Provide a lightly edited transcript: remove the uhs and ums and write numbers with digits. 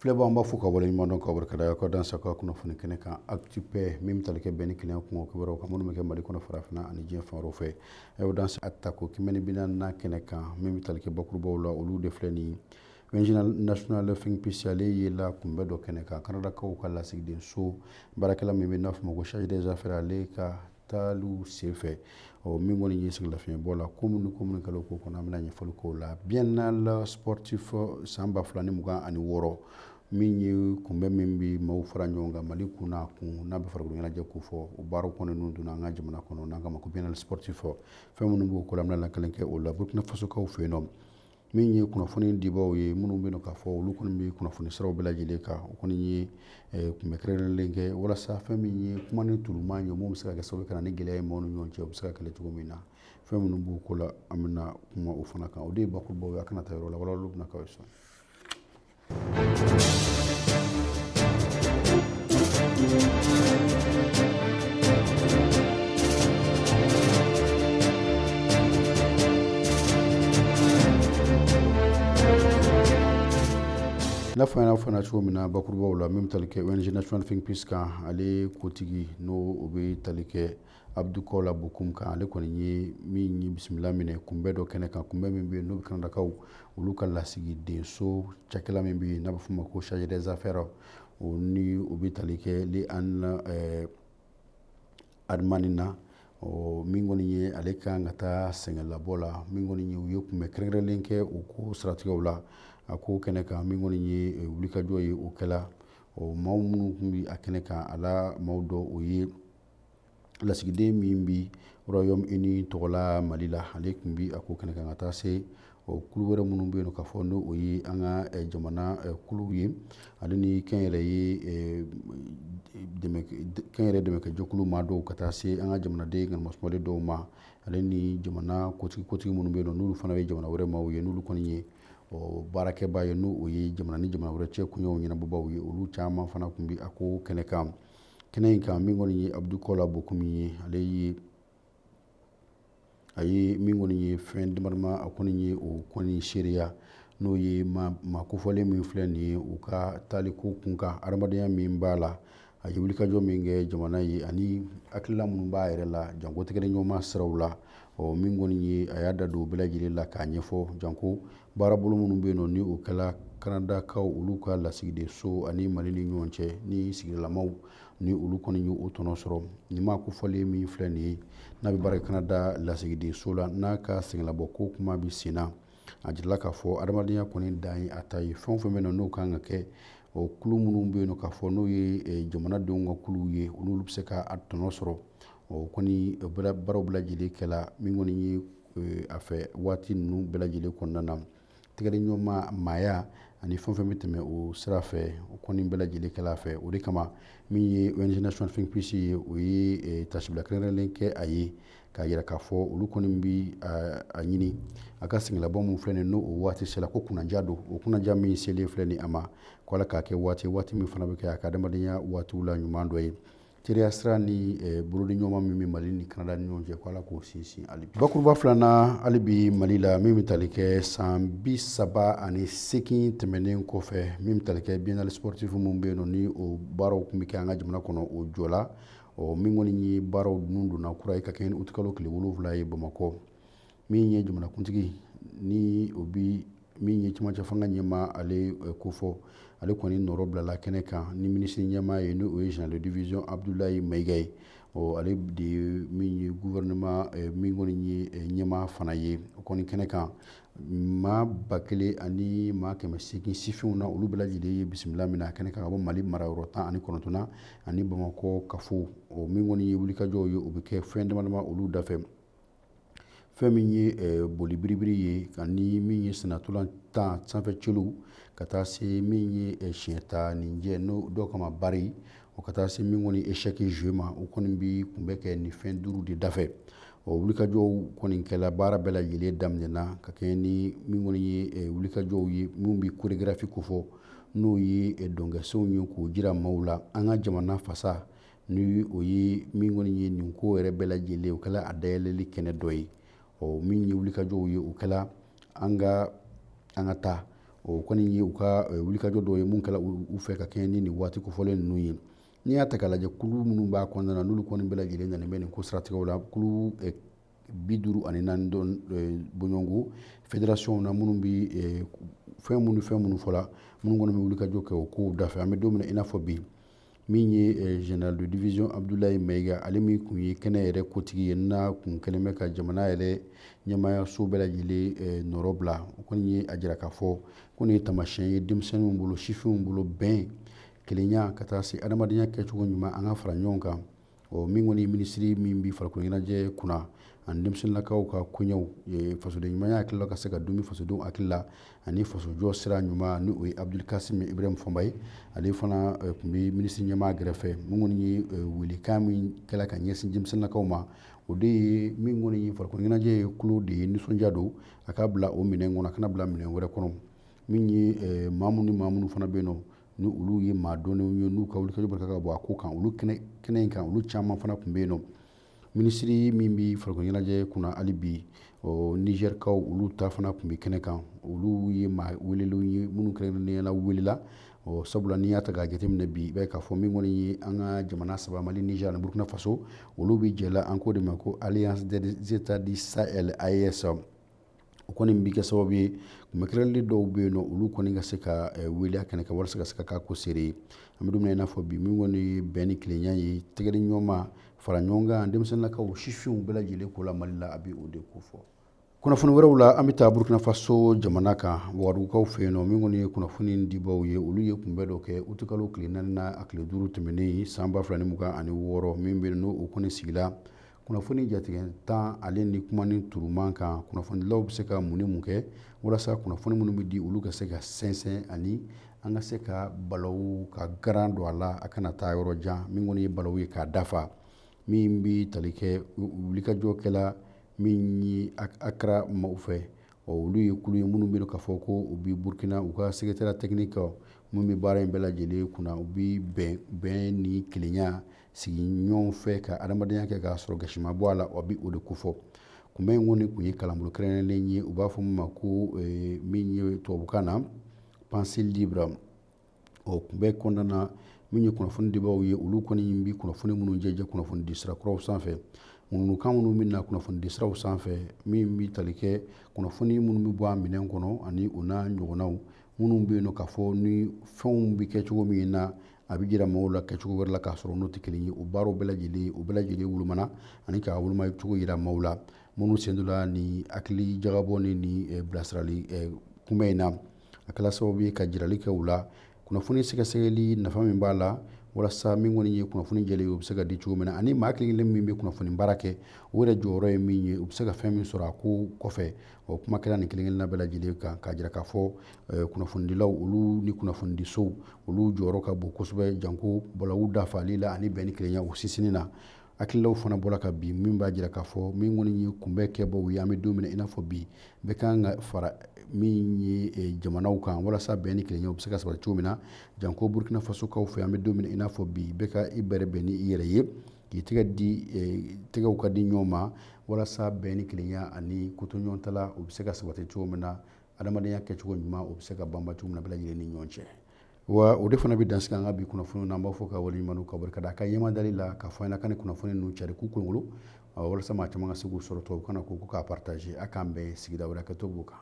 Filɛbaga an b'a fo ka waleɲuman dɔn ka barikada aw ka dan sa ka kunnafoni kɛnɛ kan Actubet min bɛ tali kɛ bɛn ni kɛnɛya kungo kibaruyaw kan minnu bɛ kɛ Mali kɔnɔ farafinna ani diɲɛ fan wɛrɛw fɛ aw dan sa atako 140 kɛnɛ kan min bɛ tali kɛ bakurubaw la olu de filɛ nin national film spécial ye la kunbɛ dɔ kɛnɛ kan Kanadakaw ka lasigiden so baarakɛla min bɛ n'a fɔ ma ko chargé des affaires ale ka taaliw senfɛ min kɔni ye sigilafiɲɛbɔ la ko minnu kɛlen ko kɔnɔ an bɛna ɲɛfɔli k'o la biennale sportif san 2026 min ye kunbɛ min bɛ maaw fara ɲɔgɔn kan Mali kun n'a kun n'a bɛ farikolo ɲɛnajɛ ko fɔ o baaraw kɔnɔ ninnu donna an ka jamana kɔnɔ n'an k'a ma ko biennale sportif fɛn minnu b'o ko la an bɛna lakalen kɛ o la Burkina Fasokaw fɛ yen nɔ min ye kunnafoni dibaw ye minnu bɛ yen k'a fɔ olu kɔni bɛ kunnafoni siraw bɛɛ lajɛlen kan o kɔni ye kunbɛ kɛrɛnkɛrɛnlen kɛ walasa fɛn min ye kuma ni turuman ye mun bɛ se ka kɛ sababu ka na ni gɛlɛya ye maaw ni ɲɔgɔn cɛ o bɛ se ka kɛlɛ cogo min na fɛn minnu b'o ko la an bɛna kuma o fana kan o de ye bakurubaw ye a kana taa yɔrɔ la wala olu bɛna k'aw ye sɔn. n'a fɔ an y'a fɔ cogo min na bakurubaw la min bɛ tali kɛ ONG National Think Peace kan ale kotigi n'o o bɛ tali kɛ Abdukola Bokum kan ale kɔni ye min ye bisimila minɛ kunbɛ dɔ kɛnɛ kan kunbɛ min bɛ yen n'o bɛ Kanadakaw olu ka lasigiden so cakɛla min bɛ yen n'a bɛ f'o ma ko chargé des affaires o ni o bɛ tali kɛ le an Admani na min kɔni ye ale kan ka taa sɛgɛnlabɔ la min kɔni ye u ye kunbɛ kɛrɛnkɛrɛnlen kɛ o ko siratigɛw la a ko kɛnɛ kan min kɔni ye wulikajɔ ye o kɛla maaw minnu tun bɛ a kɛnɛ kan a la maaw dɔ o ye lasigiden min bɛ Royaume-Uni tɔgɔla Mali la ale tun bɛ a ko kɛnɛ kan ka taa se kulu wɛrɛ minnu bɛ yen k'a fɔ n'o o ye an ka jamana kuluw ye ale ni kɛnyɛrɛye dɛmɛkɛjɛkulu maa dɔw ka taa se an ka jamanaden ŋanimasumalen dɔw ma ale ni jamana kotigi minnu bɛ yen n'olu fana ye jamana wɛrɛ maaw ye n'olu kɔni ye baarakɛbaa ye n'o o ye jamana ni jamana wɛrɛ cɛ kuɲɛw ɲɛnabɔbaw ye olu caman fana tun bɛ a ko kɛnɛ kan kɛnɛ in kan min kɔni ye Abdukola Bokum ye ale ye min kɔni ye fɛn damadama a kɔni ye o kɔni seereya n'o ye maa kofɔlen min filɛ nin ye u ka taaliko kun kan adamadenya min b'a la a ye wulikajɔ min kɛ jamana ye ani hakilila minnu b'a yɛrɛ la janko tɛgɛrɛ ɲɔgɔnma siraw la min kɔni ye a y'a da don o bɛɛ lajɛlen la k'a ɲɛfɔ janko baarabolo minnu bɛ yen nɔ ni o kɛla Kanadakaw olu ka lasigiden so ani Mali ni ɲɔgɔn cɛ ni sigidalamaw ni olu kɔni ye o tɔnɔ sɔrɔ nin maa kofɔlen min filɛ nin ye n'a bɛ baara kɛ Kanada lasigiden so la n'a ka sɛgɛnlabɔ ko kuma bɛ sen na a jirala k'a fɔ adamadenya kɔni dan ye a ta ye fɛn o fɛn bɛ yen n'o kan ka kɛ kulu minnu bɛ yen k'a fɔ n'o ye jamanadenw ka kuluw ye olu bɛ se ka tɔnɔ sɔrɔ kɔni baaraw bɛɛ lajɛlen kɛla min kɔni ye a fɛ waati ninnu bɛɛ lajɛlen kɔnɔna na tɛgɛrɛ ɲɔgɔnma maaya ani fɛn fɛn bɛ tɛmɛ o sira fɛ o kɔni bɛɛ lajɛlen kɛla a fɛ o de kama min ye ONG National Think Peace ye o ye tasibila kɛrɛnkɛrɛnlen kɛ a ye k'a jira k'a fɔ olu kɔni bɛ a ɲini a ka sɛgɛnlabɔ min filɛ nin n'o o waati sera ko kunnaja don o kunnaja min selen filɛ nin a ma ko Ala k'a kɛ waati min fana bɛ kɛ a ka adamadenya waatiw la ɲuman dɔ ye teriya sira ni bolodi ɲɔgɔnma min bɛ Mali ni Kanada ni ɲɔgɔn cɛ ko Ala k'o sinsin hali bi bakuruba filanan hali bi Mali la min bɛ tali kɛ san 38 tɛmɛnen kɔfɛ min bɛ tali kɛ biennale sportif min bɛ yen nɔ ni o baaraw tun bɛ kɛ an ka jamana kɔnɔ o jɔla min kɔni ye baaraw ninnu donna kura ye ka kɛ o kalo tile 7 ye Bamakɔ min ye jamanakuntigi ni o bi min ye cɛmancɛ fanga ɲɛmaa ale kofɔ ale kɔni nɔrɔ bilala kɛnɛ kan ni minisiri ɲɛmaa ye n'o ye général de division Abdulaye Mayiga ye ale de ye min ye gouvernement min kɔni ye ɲɛmaa fana ye o kɔni kɛnɛ kan maa 1000 ani maa 800 sifinw na olu bɛɛ lajɛlen ye bisimila minɛ a kɛnɛ kan ka bɔ Mali marayɔrɔ 19 na ani Bamakɔ kafo min kɔni ye wulikajɔw ye o bɛ kɛ fɛn damadama olu dafɛ fɛn min ye boli biribiri ye ani min ye senatolan 10 sanfɛciluw ka taa se min ye siɲɛ ta nin jɛ n'o dɔw kama bari o ka taa se min kɔni échec joué ma o kɔni bɛ kunbɛ kɛ nin fɛn 5 de dafɛ wulikajɔw kɔni kɛla baara bɛɛ lajɛlen daminɛna ka kɛ ni min kɔni ye wulikajɔw ye min bɛ chorégraphie ko fɔ n'o ye dɔnkɛsenw ye k'o jira maaw la an ka jamana fasa ni o ye min kɔni ye nin ko yɛrɛ bɛɛ lajɛlen o kɛla a dayɛlɛli kɛnɛ dɔ ye min ye wulikajɔw ye o kɛla an ka taa o kɔni ye u ka wulikajɔ dɔ ye mun kɛla u fɛ ka kɛɲɛ ni nin waati kofɔlen ninnu ye. N'i y'a ta k'a lajɛ kulu minnu b'a kɔnɔna na n'olu kɔni bɛɛ lajɛlen nalen bɛ nin ko siratigɛw la, kulu 54 dɔn bɔɲɔgɔnko fédération na minnu bɛ fɛn minnu fɔla minnu kɔni bɛ wulikajɔ kɛ o kow dafɛ. An bɛ don min na i n'a fɔ bi min ye général de division Abdoulaye Mayiga, ale min kun ye kɛnɛ yɛrɛ kotigi ye n'a kun kɛlen bɛ ka jamana yɛrɛ ɲɛmayaso bɛɛ lajɛlen nɔrɔ bila. O kɔni ye a jira k'a fɔ ko nin ye taamasiyɛn ye denmisɛnninw bolo, sifinw bolo, bɛn, kelenya ka taa se adamadenya kɛcogo ɲuman an ka fara ɲɔgɔn kan. Min kɔni ye minisiri min bi farikolo ɲɛnajɛ kunna ani denmisɛnninnakaw ka koɲɛw, fasoden ɲumanya hakilila ka se ka dumi fasodenw hakili la ani fasojɔ sira ɲuman ni o ye Abdulkasim Ibrahim Fɔnba ye. Ale fana tun bɛ minisiri ɲɛmaa gɛrɛfɛ. Min kɔni ye welekan min kɛla ka ɲɛsin denmisɛnninnakaw ma, o de ye min kɔni ye farikolo ɲɛnajɛ ye kulo de ye nisɔndiya don a ka bila o minɛn kɔnɔ, a kana bila minɛn wɛrɛ kɔnɔ. Min ye maa minnu fana bɛ yen nɔ ni olu ye maa dɔnnenw ye n'u ka wulikajɔ barika ka bɔ a ko kan, olu kɛnɛ in kan olu caman fana tun bɛ yen nɔ. Minisiri min bɛ farikolo ɲɛnajɛ kunna hali bi, Nigɛrikaw olu ta fana tun bɛ kɛnɛ kan. Olu ye maa welelenw ye minnu kɛrɛnkɛrɛnnenya welela. Sabula n'i y'a ta k'a jateminɛ bi i b'a ye k'a fɔ min kɔni ye an ka jamana saba Mali, Niger ani Burkina Faso, olu bɛ jɛla an k'o de ma ko Alliance des États du Sahel AES. O kɔni bɛ kɛ sababu ye kunbɛkɛrɛnli dɔw bɛ yen nɔ olu kɔni ka se ka wele a kɛnɛ kan walasa ka se ka k'a ko seere ye. An bɛ don min na i n'a fɔ bi min kɔni ye bɛn ni kelenya ye, tɛgɛdi ɲɔgɔnma, fara ɲɔgɔn kan, denmisɛnninnakaw, sifinw bɛɛ lajɛlen ko la Mali la, a bɛ o de ko fɔ. Kunnafoni wɛrɛw la an bɛ taa Burkina Faso jamana kan. Wagadugukaw fɛ yen nɔ min kɔni ye kunnafoni dibaw ye, olu ye kunbɛ dɔ kɛ utikalo tile 4 na a tile 5 tɛmɛnen san 2026 min bɛ yen n'o o kɔni sigila kunnafoni jatigɛ 10 ale ni kuma ni turuman kan. Kunnafonidilaw bɛ se ka mun ni mun kɛ walasa kunnafoni minnu bɛ di olu ka se ka sɛnsɛn ani an ka se ka balawu ka garan don a la, a kana taa yɔrɔ jan. Min kɔni ye balawu ye k'a dafa, min bɛ tali kɛ wulikajɔkɛla min ye Accra maaw fɛ. Olu ye kulu ye minnu bɛ k'a fɔ ko u bɛ Burkina u ka secrétaire technique min bɛ baara in bɛɛ lajɛlen kunna, u bɛ bɛn ni kelenya sigi ɲɔgɔn fɛ ka adamadenya kɛ k'a sɔrɔ gasi ma bɔ a la, o bɛ o de ko fɔ. Kunbɛn in kɔni kun ye kalanbolo kɛrɛnkɛrɛnnen ye, u b'a fɔ min ma ko min ye tubabukan na pensée libre. Kunbɛn kɔnɔna na min ye kunnafoni dibaw ye, olu kɔni bɛ kunnafoni minnu jɛjɛ kunnafoni di sira kuraw sanfɛ. Ŋununukan minnu bɛ na kunnafoni di siraw sanfɛ min bɛ tali kɛ kunnafoni minnu bɛ bɔ a minɛn kɔnɔ ani o n'a ɲɔgɔnnaw minnu bɛ yen nɔ k'a fɔ ni fɛnw bɛ kɛ cogo min na a bɛ jira maaw la kɛcogo wɛrɛ la k'a sɔrɔ n'o tɛ kelen ye. O baaraw bɛɛ lajɛlen wolomana ani k'a woloma cogo jira maaw la minnu sen donna ni hakili jagabɔ ni bilasirali kunbɛn in na. A kɛla sababu ye ka jirali kɛ u la kunnafoni sɛgɛsɛgɛli nafa min b'a la walasa min kɔni ye kunnafoni jɛlen ye o bɛ se ka di cogo min na ani maa kelen min bɛ kunnafoni baara kɛ o yɛrɛ jɔyɔrɔ ye min ye, u bɛ se ka fɛn min sɔrɔ a ko kɔfɛ. Kuma kɛra nin kelen-kelenna bɛɛ lajɛlen kan k'a jira k'a fɔ kunnafonidilaw olu ni kunnafonidisow olu jɔyɔrɔ ka bon kosɛbɛ janko balawu dafali la ani bɛn ni kelenya o sinsinni na. Hakililaw fana bɔra ka bin min b'a jira k'a fɔ min kɔni ye kunbɛn kɛbaw ye. An bɛ don min na i n'a fɔ bi bɛɛ kan ka fara min ye jamanaw kan walasa bɛn ni kelenya u bɛ se ka sabati cogo min na. Janko Burkina Fasokaw fɛ an bɛ don min na i n'a fɔ bi bɛɛ ka i bɛrɛ bɛn ni i yɛrɛ ye, k'i tɛgɛw ka di ɲɔgɔn ma walasa bɛn ni kelenya ani kotoɲɔgɔn tala u bɛ se ka sabati cogo min na. Adamadenya kɛcogo ɲuman o bɛ se ka banba cogo min na bɛɛ lajɛlen ni ɲɔgɔn cɛ. Wa o de fana bɛ dansigi an ka bi kunnafoniw na. An b'a fɔ ka waleɲuman ka barika da a ka ɲɛmadali la k'a fɔ an ɲɛna kan ni kunnafoni ninnu cari k'u kunkolo walasa maa caman ka se k'u sɔrɔ tubabukan na ko k'a partager a k'an bɛn sigida wɛrɛ kɛtɔ b'o kan.